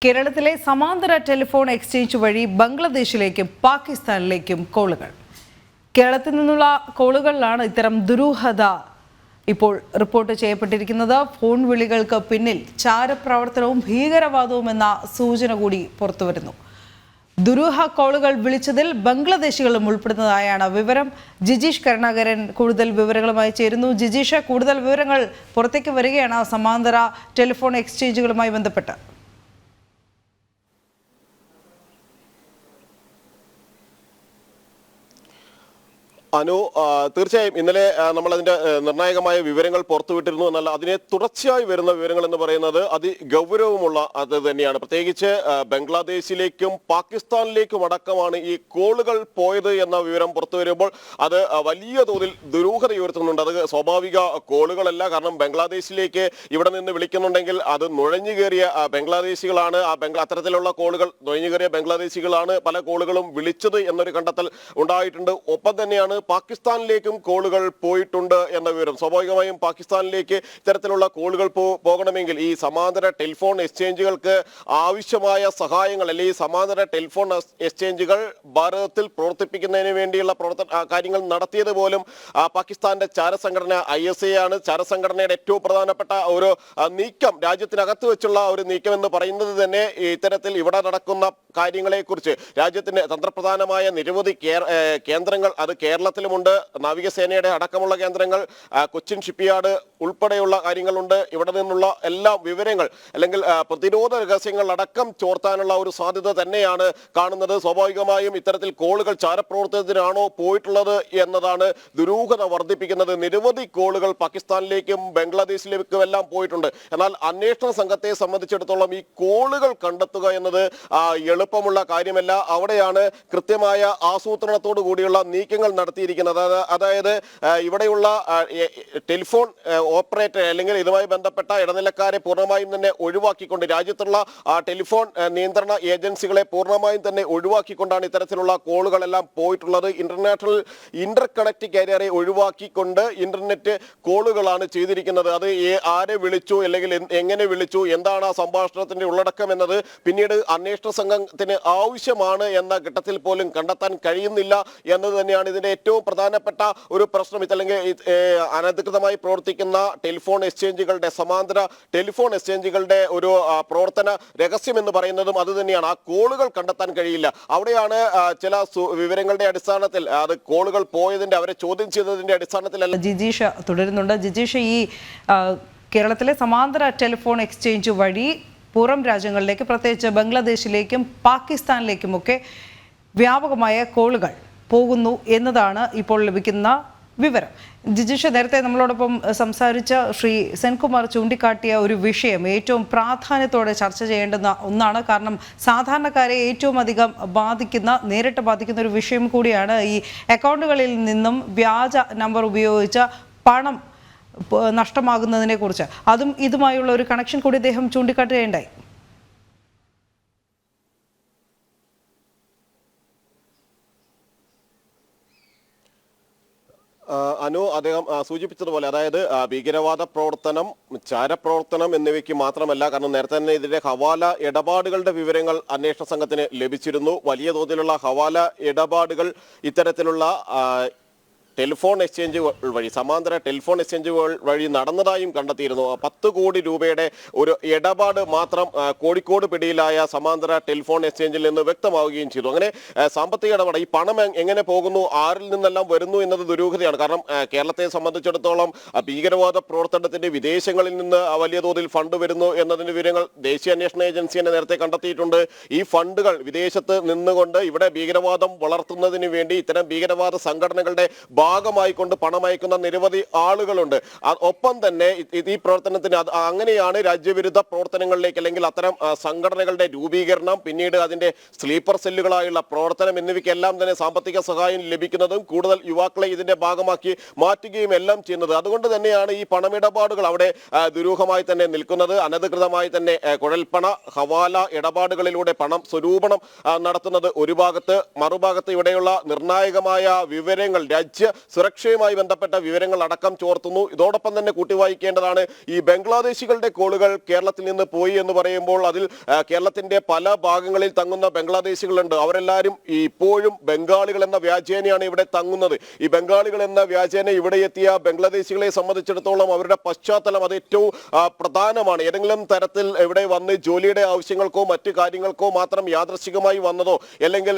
കേരളത്തിലെ സമാന്തര telephone exchange വഴി ബംഗ്ലാദേശിലേക്കും പാകിസ്ഥാനിലേക്കും കോളുകൾ. കേരളത്തിൽ നിന്നുള്ള കോളുകളിലാണ് ഇത്തരം ദുരൂഹത ഇപ്പോൾ റിപ്പോർട്ട് ചെയ്യപ്പെട്ടിരിക്കുന്നത്. ഫോൺ വിളികൾക്ക് പിന്നിൽ ചാരപ്രവർത്തനവും ഭീകരവാദവും എന്ന സൂചന കൂടി പുറത്തുവരുന്നു. ദുരൂഹ കോളുകൾ വിളിച്ചതിൽ ബംഗ്ലാദേശികളും ഉൾപ്പെടുന്നതായാണ് വിവരം. ജിജീഷ് കരുണാകരൻ കൂടുതൽ വിവരങ്ങളുമായി ചേരുന്നു. ജിജീഷ്, കൂടുതൽ വിവരങ്ങൾ പുറത്തേക്ക് വരികയാണ് സമാന്തര ടെലിഫോൺ എക്സ്ചേഞ്ചുകളുമായി ബന്ധപ്പെട്ട്. അനു, തീർച്ചയായും ഇന്നലെ നമ്മൾ അതിന്റെ നിർണായകമായ വിവരങ്ങൾ പുറത്തുവിട്ടിരുന്നു എന്നല്ല, അതിനെ തുടർച്ചയായി വരുന്ന വിവരങ്ങൾ എന്ന് പറയുന്നത് അതിഗൗരവമുള്ള അത് തന്നെയാണ്. പ്രത്യേകിച്ച് ബംഗ്ലാദേശിലേക്കും പാകിസ്ഥാനിലേക്കും അടക്കമാണ് ഈ കോളുകൾ പോയത് എന്ന വിവരം പുറത്തു വരുമ്പോൾ അത് വലിയ തോതിൽ ദുരൂഹത ഉയർത്തുന്നുണ്ട്. അത് സ്വാഭാവിക കോളുകളല്ല, കാരണം ബംഗ്ലാദേശിലേക്ക് ഇവിടെ നിന്ന് വിളിക്കുന്നുണ്ടെങ്കിൽ അത് നുഴഞ്ഞു കയറിയ ബംഗ്ലാദേശികളാണ്. അത്തരത്തിലുള്ള കോളുകൾ നുഴഞ്ഞു കയറിയ ബംഗ്ലാദേശികളാണ് പല കോളുകളും വിളിച്ചത് എന്നൊരു കണ്ടെത്തൽ ഉണ്ടായിട്ടുണ്ട്. ഒപ്പം തന്നെയാണ് പാകിസ്ഥാനിലേക്കും കോളുകൾ പോയിട്ടുണ്ട് എന്ന വിവരം. സ്വാഭാവികമായും പാകിസ്ഥാനിലേക്ക് ഇത്തരത്തിലുള്ള കോളുകൾ പോകണമെങ്കിൽ ഈ സമാന്തര ടെലിഫോൺ എക്സ്ചേഞ്ചുകൾക്ക് ആവശ്യമായ സഹായങ്ങൾ അല്ലെങ്കിൽ സമാന്തര ടെലിഫോൺ എക്സ്ചേഞ്ചുകൾ ഭാരതത്തിൽ പ്രവർത്തിപ്പിക്കുന്നതിന് വേണ്ടിയുള്ള കാര്യങ്ങൾ നടത്തിയത് പോലും പാകിസ്ഥാന്റെ ചാരസംഘടന ISI ആണ്. ചാരസംഘടനയുടെ ഏറ്റവും പ്രധാനപ്പെട്ട ഒരു നീക്കം, രാജ്യത്തിനകത്ത് വെച്ചുള്ള ഒരു നീക്കം എന്ന് പറയുന്നത് തന്നെ ഇത്തരത്തിൽ ഇവിടെ നടക്കുന്ന കാര്യങ്ങളെക്കുറിച്ച് രാജ്യത്തിന്റെ തന്ത്രപ്രധാനമായ നിരവധി കേന്ദ്രങ്ങൾ അത് കേരളത്തിലുമുണ്ട്. നാവികസേനയുടെ അടക്കമുള്ള കേന്ദ്രങ്ങൾ, കൊച്ചിൻ ഷിപ്പ്യാർഡ് ഉൾപ്പെടെയുള്ള കാര്യങ്ങളുണ്ട്. ഇവിടെ നിന്നുള്ള എല്ലാ വിവരങ്ങൾ അല്ലെങ്കിൽ പ്രതിരോധ രഹസ്യങ്ങൾ അടക്കം ചോർത്താനുള്ള ഒരു സാധ്യത തന്നെയാണ് കാണുന്നത്. സ്വാഭാവികമായും ഇത്തരത്തിൽ കോളുകൾ ചാരപ്രവർത്തനത്തിനാണോ പോയിട്ടുള്ളത് എന്നതാണ് ദുരൂഹത വർദ്ധിപ്പിക്കുന്നത്. നിരവധി കോളുകൾ പാകിസ്ഥാനിലേക്കും ബംഗ്ലാദേശിലേക്കും എല്ലാം പോയിട്ടുണ്ട്. എന്നാൽ അന്വേഷണ സംഘത്തെ സംബന്ധിച്ചിടത്തോളം ഈ കോളുകൾ കണ്ടെത്തുക എന്നത് എളുപ്പമുള്ള കാര്യമല്ല. അവിടെയാണ് കൃത്യമായ ആസൂത്രണത്തോടു കൂടിയുള്ള നീക്കങ്ങൾ നടത്തിയിരിക്കുന്നത്. അതായത് ഇവിടെയുള്ള ടെലിഫോൺ ഓപ്പറേറ്റർ അല്ലെങ്കിൽ ഇതുമായി ബന്ധപ്പെട്ട ഇടനിലക്കാരെ പൂർണ്ണമായും തന്നെ ഒഴിവാക്കിക്കൊണ്ട്, രാജ്യത്തുള്ള ടെലിഫോൺ നിയന്ത്രണ ഏജൻസികളെ പൂർണ്ണമായും തന്നെ ഒഴിവാക്കിക്കൊണ്ടാണ് ഇത്തരത്തിലുള്ള കോളുകളെല്ലാം പോയിട്ടുള്ളത്. ഇന്റർ കണക്ട് കാരിയറെ ഒഴിവാക്കിക്കൊണ്ട് ഇന്റർനെറ്റ് കോളുകളാണ് ചെയ്തിരിക്കുന്നത്. അത് ആരെ വിളിച്ചു അല്ലെങ്കിൽ എങ്ങനെ വിളിച്ചു, എന്താണ് ആ സംഭാഷണത്തിന്റെ ഉള്ളടക്കം എന്നത് പിന്നീട് അന്വേഷണ സംഘത്തിന് ആവശ്യമാണ് എന്ന ഘട്ടത്തിൽ പോലും കണ്ടെത്താൻ കഴിയുന്നില്ല എന്നത് തന്നെയാണ് ഇതിന്റെ ഏറ്റവും പ്രധാനപ്പെട്ട ഒരു പ്രശ്നം. അല്ലെങ്കിൽ അനധികൃതമായി പ്രവർത്തിക്കുന്ന ടെലിഫോൺ എക്സ്ചേഞ്ചുകളുടെ, സമാന്തര ടെലിഫോൺ എക്സ്ചേഞ്ചുകളുടെ ഒരു പ്രവർത്തന രഹസ്യം എന്ന് പറയുന്നതും അത് തന്നെയാണ്. ആ കോളുകൾ കണ്ടെത്താൻ കഴിയില്ല. അവിടെയാണ് ചില വിവരങ്ങളുടെ അടിസ്ഥാനത്തിൽ അത് കോളുകൾ പോയതിന്റെ, അവരെ ചോദ്യം ചെയ്തതിന്റെ അടിസ്ഥാനത്തിലല്ല. ജിജീഷ് തുടരുന്നുണ്ട്. ജിജീഷ്, ഈ കേരളത്തിലെ സമാന്തര ടെലിഫോൺ എക്സ്ചേഞ്ച് വഴി പുറം രാജ്യങ്ങളിലേക്ക്, പ്രത്യേകിച്ച് ബംഗ്ലാദേശിലേക്കും പാകിസ്ഥാനിലേക്കുമൊക്കെ വ്യാപകമായ കോളുകൾ പോകുന്നു എന്നതാണ് ഇപ്പോൾ ലഭിക്കുന്ന വിവരം. ജിജീഷ്, നേരത്തെ നമ്മളോടൊപ്പം സംസാരിച്ച ശ്രീ സെൻകുമാർ ചൂണ്ടിക്കാട്ടിയ ഒരു വിഷയം ഏറ്റവും പ്രാധാന്യത്തോടെ ചർച്ച ചെയ്യേണ്ടുന്ന ഒന്നാണ്. കാരണം സാധാരണക്കാരെ ഏറ്റവും അധികം നേരിട്ട് ബാധിക്കുന്ന ഒരു വിഷയം കൂടിയാണ് ഈ അക്കൗണ്ടുകളിൽ നിന്നും വ്യാജ നമ്പർ ഉപയോഗിച്ച പണം നഷ്ടമാകുന്നതിനെ കുറിച്ച്. അതും ഇതുമായുള്ള ഒരു കണക്ഷൻ കൂടി അദ്ദേഹം ചൂണ്ടിക്കാട്ടുകയുണ്ടായി. അനു, അദ്ദേഹം സൂചിപ്പിച്ചതുപോലെ അതായത് ഭീകരവാദ പ്രവർത്തനം, ചാരപ്രവർത്തനം എന്നിവയ്ക്ക് മാത്രമല്ല, കാരണം നേരത്തെ തന്നെ ഇതിന്റെ ഹവാല ഇടപാടുകളുടെ വിവരങ്ങൾ അന്വേഷണ സംഘത്തിന് ലഭിച്ചിരുന്നു. വലിയ തോതിലുള്ള ഹവാല ഇടപാടുകൾ ഇത്തരത്തിലുള്ള ടെലിഫോൺ എക്സ്ചേഞ്ചുകൾ വഴി, സമാന്തര ടെലിഫോൺ എക്സ്ചേഞ്ചുകൾ വഴി നടന്നതായും കണ്ടെത്തിയിരുന്നു. 10 കോടി രൂപയുടെ ഒരു ഇടപാട് മാത്രം കോഴിക്കോട് പിടിയിലായ സമാന്തര ടെലിഫോൺ എക്സ്ചേഞ്ചിൽ നിന്ന് വ്യക്തമാവുകയും ചെയ്തു. അങ്ങനെ സാമ്പത്തിക ഇടപാട്, ഈ പണം എങ്ങനെ പോകുന്നു, ആരിൽ നിന്നെല്ലാം വരുന്നു എന്നത് ദുരൂഹതയാണ്. കാരണം കേരളത്തെ സംബന്ധിച്ചിടത്തോളം ഭീകരവാദ പ്രവർത്തനത്തിന്റെ വിദേശങ്ങളിൽ നിന്ന് വലിയ തോതിൽ ഫണ്ട് വരുന്നു എന്നതിന്റെ വിവരങ്ങൾ ദേശീയ അന്വേഷണ ഏജൻസി തന്നെ നേരത്തെ കണ്ടെത്തിയിട്ടുണ്ട്. ഈ ഫണ്ടുകൾ വിദേശത്ത് നിന്നുകൊണ്ട് ഇവിടെ ഭീകരവാദം വളർത്തുന്നതിന് വേണ്ടി ഇത്തരം ഭീകരവാദ സംഘടനകളുടെ ഭാഗമായിക്കൊണ്ട് പണമയക്കുന്ന നിരവധി ആളുകളുണ്ട്. ഒപ്പം തന്നെ ഈ പ്രവർത്തനത്തിന് അങ്ങനെയാണ് രാജ്യവിരുദ്ധ പ്രവർത്തനങ്ങളിലേക്ക് അല്ലെങ്കിൽ അത്തരം സംഘടനകളുടെ രൂപീകരണം, പിന്നീട് അതിന്റെ സ്ലീപ്പർ സെല്ലുകളായുള്ള പ്രവർത്തനം എന്നിവയ്ക്കെല്ലാം തന്നെ സാമ്പത്തിക സഹായം ലഭിക്കുന്നതും കൂടുതൽ യുവാക്കളെ ഇതിന്റെ ഭാഗമാക്കി മാറ്റുകയും എല്ലാം ചെയ്യുന്നത്. അതുകൊണ്ട് തന്നെയാണ് ഈ പണമിടപാടുകൾ അവിടെ ദുരൂഹമായി തന്നെ നിൽക്കുന്നത്. അനധികൃതമായി തന്നെ കുഴൽപ്പണ, ഹവാല ഇടപാടുകളിലൂടെ പണം സ്വരൂപണം നടത്തുന്നത് ഒരു ഭാഗത്ത്, മറുഭാഗത്ത് ഇവിടെയുള്ള നിർണായകമായ വിവരങ്ങൾ, രാജ്യ സുരക്ഷയുമായി ബന്ധപ്പെട്ട വിവരങ്ങൾ അടക്കം ചോർത്തുന്നു. ഇതോടൊപ്പം തന്നെ കൂട്ടിവായിക്കേണ്ടതാണ് ഈ ബംഗ്ലാദേശികളുടെ കോളുകൾ കേരളത്തിൽ നിന്ന് പോയി എന്ന് പറയുമ്പോൾ അതിൽ കേരളത്തിന്റെ പല ഭാഗങ്ങളിൽ തങ്ങുന്ന ബംഗ്ലാദേശികളുണ്ട്. അവരെല്ലാവരും ഇപ്പോഴും ബംഗാളികൾ എന്ന വ്യാജേനയാണ് ഇവിടെ തങ്ങുന്നത്. ഈ ബംഗാളികൾ എന്ന വ്യാജേന ഇവിടെ എത്തിയ ബംഗ്ലാദേശികളെ സംബന്ധിച്ചിടത്തോളം അവരുടെ പശ്ചാത്തലം അത് ഏറ്റവും പ്രധാനമാണ്. ഏതെങ്കിലും തരത്തിൽ ഇവിടെ വന്ന് ജോലിയുടെ ആവശ്യങ്ങൾക്കോ മറ്റു കാര്യങ്ങൾക്കോ മാത്രം യാദൃശ്ചികമായി വന്നതോ അല്ലെങ്കിൽ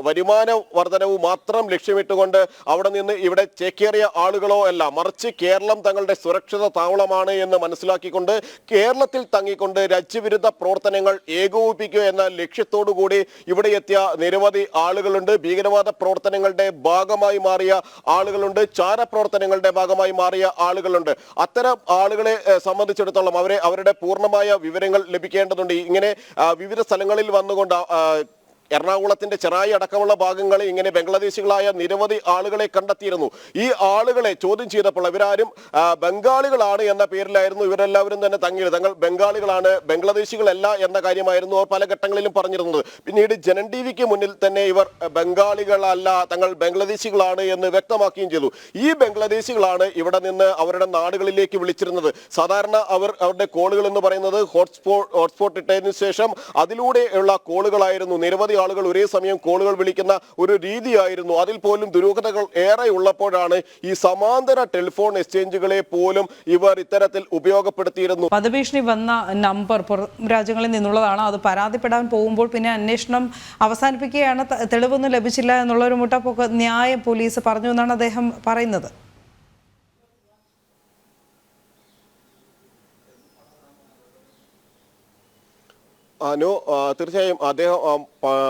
വരുമാന വർധനവ് മാത്രം ലക്ഷ്യമിട്ടുകൊണ്ട് അവിടെ നിന്ന് ഇവിടെ ചേക്കേറിയ ആളുകളോ അല്ല, മറിച്ച് കേരളം തങ്ങളുടെ സുരക്ഷിത താവളമാണ് എന്ന് മനസ്സിലാക്കിക്കൊണ്ട് കേരളത്തിൽ തങ്ങിക്കൊണ്ട് രാജ്യവിരുദ്ധ പ്രവർത്തനങ്ങൾ ഏകോപിപ്പിക്കുക എന്ന ലക്ഷ്യത്തോടു കൂടി ഇവിടെ എത്തിയ നിരവധി ആളുകളുണ്ട്. ഭീകരവാദ പ്രവർത്തനങ്ങളുടെ ഭാഗമായി മാറിയ ആളുകളുണ്ട്, ചാരപ്രവർത്തനങ്ങളുടെ ഭാഗമായി മാറിയ ആളുകളുണ്ട്. അത്തരം ആളുകളെ സംബന്ധിച്ചിടത്തോളം അവരുടെ പൂർണ്ണമായ വിവരങ്ങൾ ലഭിക്കേണ്ടതുണ്ട്. ഇങ്ങനെ വിവിധ സ്ഥലങ്ങളിൽ വന്നുകൊണ്ട് എറണാകുളത്തിന്റെ ചെറായി അടക്കമുള്ള ഭാഗങ്ങളിൽ ഇങ്ങനെ ബംഗ്ലാദേശികളായ നിരവധി ആളുകളെ കണ്ടെത്തിയിരുന്നു. ഈ ആളുകളെ ചോദ്യം ചെയ്തപ്പോൾ ഇവരാരും ബംഗാളികളാണ് എന്ന പേരിലായിരുന്നു ഇവരെല്ലാവരും തന്നെ തങ്ങിയത്. തങ്ങൾ ബംഗാളികളാണ്, ബംഗ്ലാദേശികളല്ല എന്ന കാര്യമായിരുന്നു അവർ പല ഘട്ടങ്ങളിലും പറഞ്ഞിരുന്നത്. പിന്നീട് ജനൻ ടി വിക്ക് മുന്നിൽ തന്നെ ഇവർ ബംഗാളികളല്ല, തങ്ങൾ ബംഗ്ലാദേശികളാണ് എന്ന് വ്യക്തമാക്കുകയും ചെയ്തു. ഈ ബംഗ്ലാദേശികളാണ് ഇവിടെ നിന്ന് അവരുടെ നാടുകളിലേക്ക് വിളിച്ചിരുന്നത്. സാധാരണ അവരുടെ കോളുകൾ എന്ന് പറയുന്നത് ഹോട്ട്സ്പോട്ട് ഇട്ടതിനു ശേഷം അതിലൂടെയുള്ള കോളുകളായിരുന്നു. നിരവധി ആളുകൾ ഒരേ സമയം കോളുകൾ വിളിക്കുന്ന ഒരു രീതിയായിരുന്നു. അതിൽ പോലും ദുരൂഹതകൾ ഏറെ ഉള്ളപ്പോഴാണ് ഈ സമാന്തര ടെലിഫോൺ എക്സ്ചേഞ്ചുകളെ പോലും ഇവർ ഇത്തരത്തിൽ ഉപയോഗപ്പെടുത്തിയിരുന്നു. വധഭീഷണി വന്ന നമ്പർ പുറം രാജ്യങ്ങളിൽ നിന്നുള്ളതാണ്. അത് പരാതിപ്പെടാൻ പോകുമ്പോൾ പിന്നെ അന്വേഷണം അവസാനിപ്പിക്കുകയാണ്, തെളിവൊന്നും ലഭിച്ചില്ല എന്നുള്ള ഒരു മുട്ടപ്പോക്ക് ന്യായം പോലീസ് പറഞ്ഞു എന്നാണ് അദ്ദേഹം പറയുന്നത്. അനു, തീർച്ചയായും അദ്ദേഹം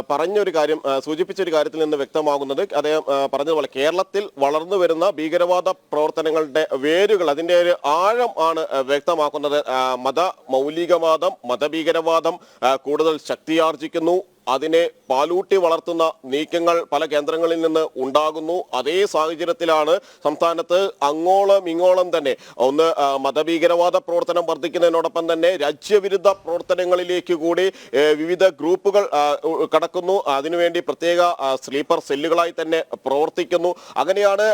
പറഞ്ഞൊരു കാര്യം, സൂചിപ്പിച്ചൊരു കാര്യത്തിൽ നിന്ന് വ്യക്തമാകുന്നത് അദ്ദേഹം പറഞ്ഞതുപോലെ കേരളത്തിൽ വളർന്നു വരുന്ന ഭീകരവാദ പ്രവർത്തനങ്ങളുടെ വേരുകൾ, അതിൻ്റെ ഒരു ആഴം ആണ് വ്യക്തമാക്കുന്നത്. മൗലികവാദം, മതഭീകരവാദം കൂടുതൽ ശക്തിയാർജിക്കുന്നു. അതിനെ പാലൂട്ടി വളർത്തുന്ന നീക്കങ്ങൾ പല കേന്ദ്രങ്ങളിൽ നിന്ന് ഉണ്ടാകുന്നു. അതേ സാഹചര്യത്തിലാണ് സംസ്ഥാനത്ത് അങ്ങോളം ഇങ്ങോളം തന്നെ ഒന്ന് മതഭീകരവാദ പ്രവർത്തനം വർദ്ധിക്കുന്നതിനോടൊപ്പം തന്നെ രാജ്യവിരുദ്ധ പ്രവർത്തനങ്ങളിലേക്ക് കൂടി വിവിധ ഗ്രൂപ്പുകൾ കടക്കുന്നു. അതിനുവേണ്ടി പ്രത്യേക സ്ലീപ്പർ സെല്ലുകളായി തന്നെ പ്രവർത്തിക്കുന്നു. അങ്ങനെയാണ്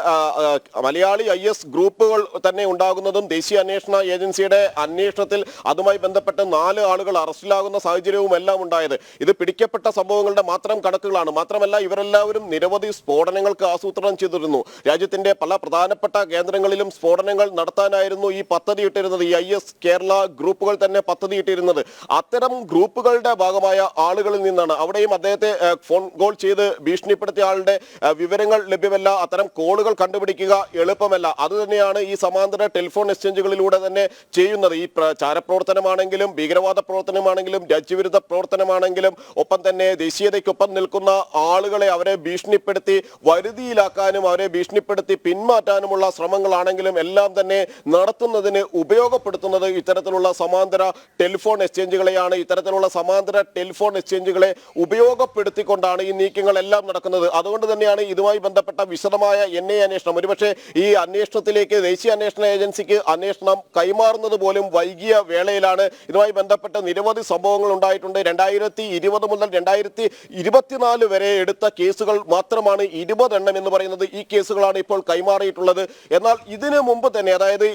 മലയാളി IS ഗ്രൂപ്പുകൾ തന്നെ ഉണ്ടാകുന്നതും ദേശീയ അന്വേഷണ ഏജൻസിയുടെ അന്വേഷണത്തിൽ അതുമായി ബന്ധപ്പെട്ട് 4 ആളുകൾ അറസ്റ്റിലാകുന്ന സാഹചര്യവും എല്ലാം ഉണ്ടായത്. ഇത് പിടിക്കപ്പെട്ട സംഭവങ്ങളുടെ മാത്രം കണക്കുകളാണ്. മാത്രമല്ല ഇവരെല്ലാവരും നിരവധി സ്ഫോടനങ്ങൾക്ക് ആസൂത്രണം ചെയ്തിരുന്നു. രാജ്യത്തിന്റെ പല പ്രധാനപ്പെട്ട കേന്ദ്രങ്ങളിലും സ്ഫോടനങ്ങൾ നടത്താനായിരുന്നു ഈ പദ്ധതി ഇട്ടിരുന്നത്. ഈ IS കേരള ഗ്രൂപ്പുകൾ തന്നെ പദ്ധതി ഇട്ടിരുന്നത് അത്തരം ഗ്രൂപ്പുകളുടെ ഭാഗമായ ആളുകളിൽ നിന്നാണ്. അവിടെയും അദ്ദേഹത്തെ ഫോൺ കോൾ ചെയ്ത് ഭീഷണിപ്പെടുത്തിയ ആളുടെ വിവരങ്ങൾ ലഭ്യമല്ല. അത്തരം കോളുകൾ കണ്ടുപിടിക്കുക എളുപ്പമല്ല. അതുതന്നെയാണ് ഈ സമാന്തര ടെലിഫോൺ എക്സ്ചേഞ്ചുകളിലൂടെ തന്നെ ചെയ്യുന്നത്. ഈ ചാരപ്രവർത്തനമാണെങ്കിലും ഭീകരവാദ പ്രവർത്തനമാണെങ്കിലും രാജ്യവിരുദ്ധ പ്രവർത്തനമാണെങ്കിലും ഒപ്പം തന്നെ ദേശീയതയ്ക്കൊപ്പം നിൽക്കുന്ന ആളുകളെ അവരെ ഭീഷണിപ്പെടുത്തി വരുതിയിലാക്കാനും അവരെ ഭീഷണിപ്പെടുത്തി പിന്മാറ്റാനുമുള്ള ശ്രമങ്ങളാണെങ്കിലും എല്ലാം തന്നെ നടത്തുന്നതിന് ഉപയോഗപ്പെടുത്തുന്നത് ഇത്തരത്തിലുള്ള സമാന്തര ടെലിഫോൺ എക്സ്ചേഞ്ചുകളെയാണ്. ഇത്തരത്തിലുള്ള സമാന്തര ടെലിഫോൺ എക്സ്ചേഞ്ചുകളെ ഉപയോഗപ്പെടുത്തിക്കൊണ്ടാണ് ഈ നീക്കങ്ങളെല്ലാം നടക്കുന്നത്. അതുകൊണ്ട് തന്നെയാണ് ഇതുമായി ബന്ധപ്പെട്ട വിശദമായ NIA അന്വേഷണം, ഒരുപക്ഷെ ഈ അന്വേഷണത്തിലേക്ക് ദേശീയ അന്വേഷണ ഏജൻസിക്ക് അന്വേഷണം കൈമാറുന്നത് പോലും വൈകിയ വേളയിലാണ്. ഇതുമായി ബന്ധപ്പെട്ട നിരവധി സംഭവങ്ങൾ ഉണ്ടായിട്ടുണ്ട്. 2020 മുതൽ 2024 വരെ എടുത്ത കേസുകൾ മാത്രമാണ് 20 എണ്ണം എന്ന് പറയുന്നത്. ഈ കേസുകളാണ് ഇപ്പോൾ കൈമാറിയിട്ടുള്ളത്. എന്നാൽ ഇതിനു മുമ്പ് തന്നെ, അതായത്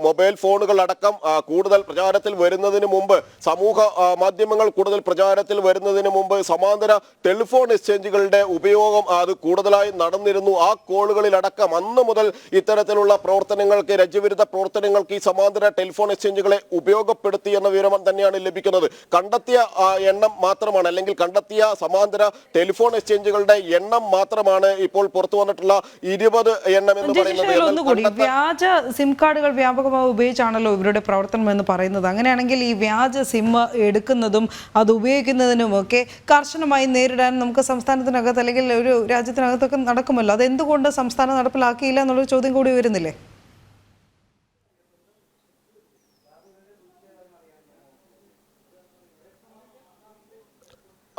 മൊബൈൽ ഫോണുകൾ അടക്കം കൂടുതൽ പ്രചാരത്തിൽ വരുന്നതിന് മുമ്പ്, സമൂഹ മാധ്യമങ്ങൾ കൂടുതൽ പ്രചാരത്തിൽ വരുന്നതിന് മുമ്പ് സമാന്തര ടെലിഫോൺ എക്സ്ചേഞ്ചുകളുടെ ഉപയോഗം അത് കൂടുതലായി നടന്നിരുന്നു. ആ കോളുകളിലടക്കം അന്ന് മുതൽ ഇത്തരത്തിലുള്ള പ്രവർത്തനങ്ങൾക്ക്, രാജ്യവിരുദ്ധ പ്രവർത്തനങ്ങൾക്ക് ഈ സമാന്തര ടെലിഫോൺ എക്സ്ചേഞ്ചുകളെ ഉപയോഗപ്പെടുത്തി എന്ന വിവരം തന്നെയാണ് ലഭിക്കുന്നത്. കണ്ടെത്തിയ എണ്ണം മാത്രമാണ്, അല്ലെങ്കിൽ കണ്ടെത്തിയ സമാന്തര ടെലിഫോൺ എക്സ്ചേഞ്ചുകളുടെ എണ്ണം മാത്രമാണ് ഇപ്പോൾ പുറത്തു വന്നിട്ടുള്ള 20 എണ്ണം എന്ന് പറയുന്നത്. വ്യാജ സിം കാർഡുകൾ വ്യാപകമായി ഉപയോഗിച്ചാണല്ലോ ഇവരുടെ പ്രവർത്തനം എന്ന് പറയുന്നത്. അങ്ങനെയാണെങ്കിൽ ഈ വ്യാജ സിം എടുക്കുന്നതും അത് ഉപയോഗിക്കുന്നതിനും ഒക്കെ കർശനമായി നേരിടാൻ നമുക്ക് സംസ്ഥാനത്തിനകത്ത് അല്ലെങ്കിൽ ഒരു രാജ്യത്തിനകത്തൊക്കെ നടക്കുമല്ലോ. അത് എന്തുകൊണ്ട് സംസ്ഥാനം നടപ്പിലാക്കിയില്ല എന്നുള്ളൊരു ചോദ്യം കൂടി വരുന്നില്ലേ?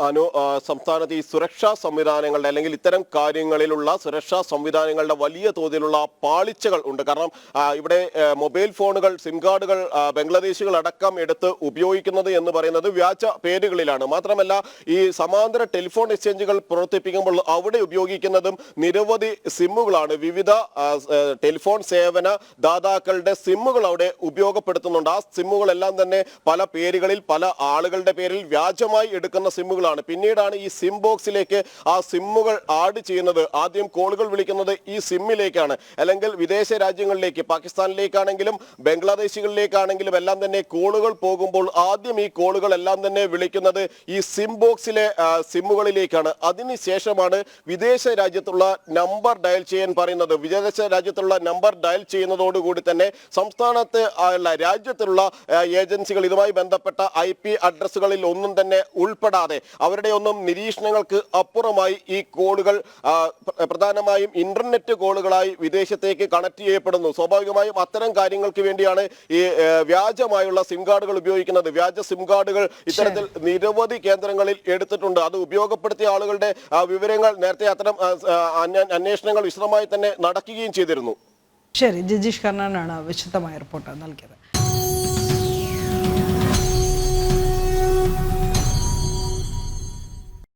അനു, സംസ്ഥാനത്ത് ഈ സുരക്ഷാ സംവിധാനങ്ങളുടെ അല്ലെങ്കിൽ ഇത്തരം കാര്യങ്ങളിലുള്ള സുരക്ഷാ സംവിധാനങ്ങളുടെ വലിയ തോതിലുള്ള പാളിച്ചകൾ ഉണ്ട്. കാരണം ഇവിടെ മൊബൈൽ ഫോണുകൾ, സിം കാർഡുകൾ ബംഗ്ലാദേശികൾ അടക്കം എടുത്ത് ഉപയോഗിക്കുന്നത് എന്ന് പറയുന്നത് വ്യാജ പേരുകളിലാണ്. മാത്രമല്ല ഈ സമാന്തര ടെലിഫോൺ എക്സ്ചേഞ്ചുകൾ പ്രവർത്തിപ്പിക്കുമ്പോൾ അവിടെ ഉപയോഗിക്കുന്നതും നിരവധി സിമ്മുകളാണ്. വിവിധ ടെലിഫോൺ സേവന ദാതാക്കളുടെ സിമ്മുകൾ അവിടെ ഉപയോഗപ്പെടുത്തുന്നുണ്ട്. ആ സിമ്മുകളെല്ലാം തന്നെ പല പേരുകളിൽ പല ആളുകളുടെ പേരിൽ വ്യാജമായി എടുക്കുന്ന സിമ്മുകളാണ്. പിന്നീടാണ് ഈ സിം ബോക്സിലേക്ക് ആ സിമ്മുകൾ ആഡ് ചെയ്യുന്നത്. ആദ്യം കോളുകൾ വിളിക്കുന്നത് ഈ സിമ്മിലേക്കാണ്, അല്ലെങ്കിൽ വിദേശ രാജ്യങ്ങളിലേക്ക്, പാകിസ്ഥാനിലേക്കാണെങ്കിലും ബംഗ്ലാദേശികളിലേക്കാണെങ്കിലും എല്ലാം തന്നെ കോളുകൾ പോകുമ്പോൾ ആദ്യം ഈ കോളുകൾ എല്ലാം തന്നെ വിളിക്കുന്നത് ഈ സിം ബോക്സിലെ സിമ്മുകളിലേക്കാണ്. അതിനുശേഷമാണ് വിദേശ രാജ്യത്തുള്ള നമ്പർ ഡയൽ ചെയ്യാൻ പറയുന്നത്. വിദേശ രാജ്യത്തുള്ള നമ്പർ ഡയൽ ചെയ്യുന്നതോടുകൂടി തന്നെ സംസ്ഥാനത്ത് രാജ്യത്തുള്ള ഏജൻസികൾ ഇതുമായി ബന്ധപ്പെട്ട IP അഡ്രസ്സുകളിൽ ഒന്നും തന്നെ ഉൾപ്പെടാതെ അവരുടെ ഒന്നും നിരീക്ഷണങ്ങൾക്ക് അപ്പുറമായി ഈ കോളുകൾ പ്രധാനമായും ഇന്റർനെറ്റ് കോളുകളായി വിദേശത്തേക്ക് കണക്ട് ചെയ്യപ്പെടുന്നു. സ്വാഭാവികമായും അത്തരം കാര്യങ്ങൾക്ക് വേണ്ടിയാണ് ഈ വ്യാജമായുള്ള സിം കാർഡുകൾ ഉപയോഗിക്കുന്നത്. വ്യാജ സിം കാർഡുകൾ ഇത്തരത്തിൽ നിരവധി കേന്ദ്രങ്ങളിൽ എടുത്തിട്ടുണ്ട്. അത് ഉപയോഗപ്പെടുത്തിയ ആളുകളുടെ വിവരങ്ങൾ നേരത്തെ അത്തരം അന്വേഷണങ്ങൾ വിശദമായി തന്നെ നടക്കുകയും ചെയ്തിരുന്നു. ശരി, ജിജീഷ് കർണനാണ് വിശദമായ റിപ്പോർട്ട് നൽകിയത്.